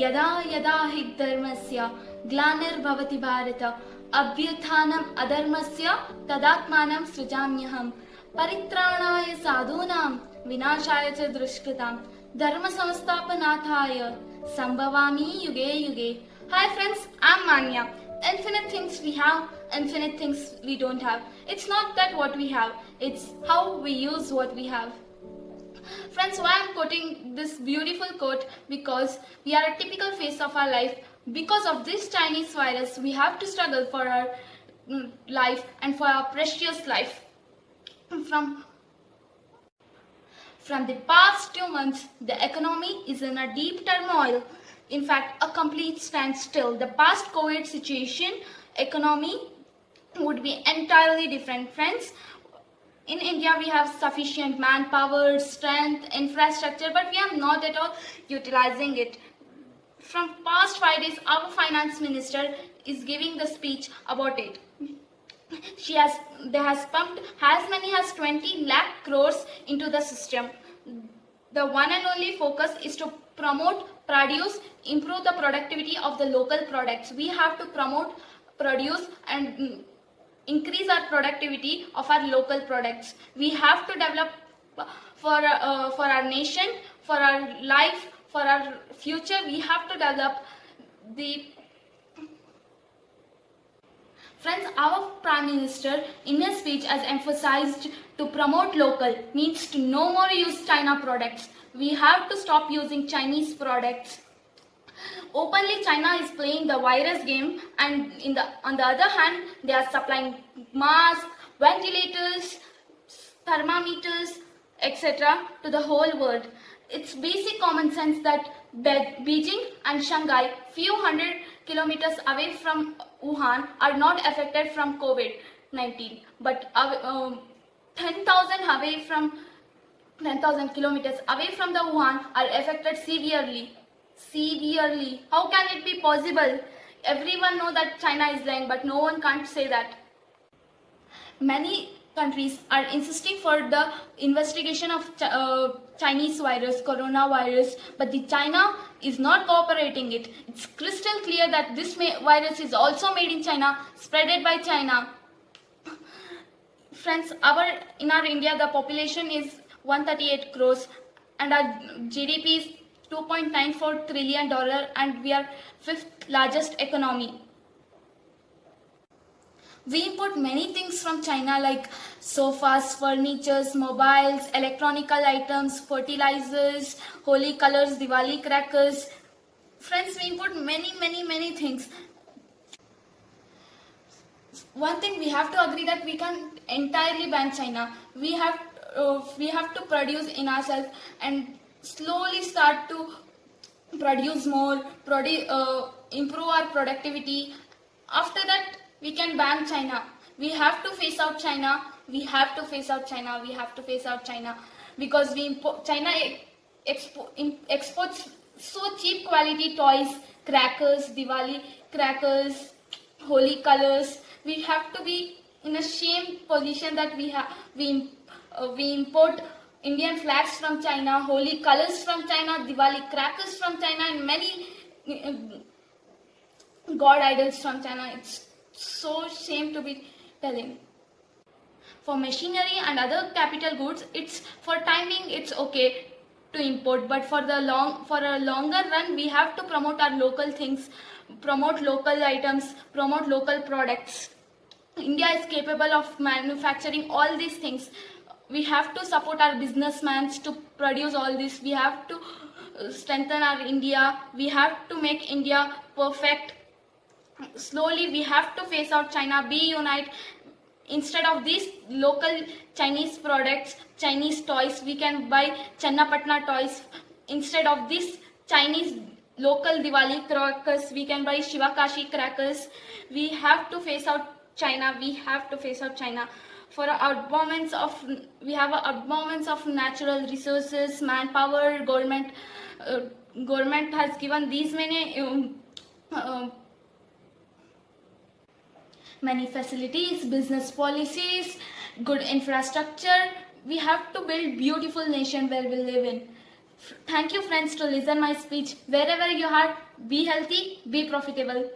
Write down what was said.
यदा यदा हि धर्मस्य ग्लानिर्भवति भारत अभ्युत्थानम् अधर्मस्य तदात्मानं सृजाम्यहम् परित्राणाय साधूनां विनाशाय च दुष्कृतां धर्म संस्थापनार्थाय संभवामि युगे युगे. Hi friends, I'm Manya. Infinite things we have, infinite things we don't have. It's not that what we have, it's how we use what we have. Friends, why I'm quoting this beautiful quote? Because we are a typical phase of our life. Because of this Chinese virus, we have to struggle for our life and for our precious life. From the past 2 months, the economy is in a deep turmoil. In fact, a complete standstill. The past COVID situation, economy would be entirely different. Friends, in India, we have sufficient manpower, strength, infrastructure, but we are not at all utilizing it. From past 5 days, our finance minister is giving the speech about it. They has pumped as many as 20 lakh crores into the system. The one and only focus is to promote, produce, improve the productivity of the local products. We have to promote, produce and increase our productivity of our local products. We have to develop for our nation, for our life, for our future. We have to develop the Friends, our Prime Minister in his speech has emphasized to promote local means to no more use China products. We have to stop using Chinese products. Openly, China is playing the virus game, and on the other hand, they are supplying masks, ventilators, thermometers, etc. to the whole world. It's basic common sense that Beijing and Shanghai, few hundred kilometers away from Wuhan, are not affected from COVID-19, but 10,000 kilometers away from the Wuhan are affected severely. How can it be possible? Everyone knows that China is lying, but no one can't say that. Many countries are insisting for the investigation of Chinese virus, coronavirus, but the China is not cooperating it. It's crystal clear that this virus is also made in China, spreaded by China. Friends, in our India, the population is 138 crores and our GDP is $2.94 trillion and we are 5th largest economy. We import many things from China like sofas, furnitures, mobiles, electronical items, fertilizers, holy colors, Diwali crackers. Friends, we import many things. One thing we have to agree that we can't entirely ban China. We have to produce in ourselves and slowly start to produce more, improve our productivity. After that, we can ban China. We have to phase out China. Because China exports so cheap quality toys, crackers, Diwali crackers, holy colors. We have to be in a shame position that we import Indian flags from China, holy colors from China, Diwali crackers from China, and many god idols from China. It's so shame to be telling. For machinery and other capital goods, for timing it's okay to import, but for a longer run, we have to promote our local things, promote local items, promote local products. India is capable of manufacturing all these things. We have to support our businessmen to produce all this. We have to strengthen our India. We have to make India perfect. Slowly, we have to phase out China, be unite. Instead of these local Chinese products, Chinese toys, we can buy Channapatna toys. Instead of this Chinese local Diwali crackers, we can buy Shivakashi crackers. We have to phase out China. For we have abundance of natural resources, manpower. Government has given these many facilities, business policies, good infrastructure. We have to build beautiful nation where we live in. Thank you friends to listen my speech. Wherever you are, be healthy, be profitable.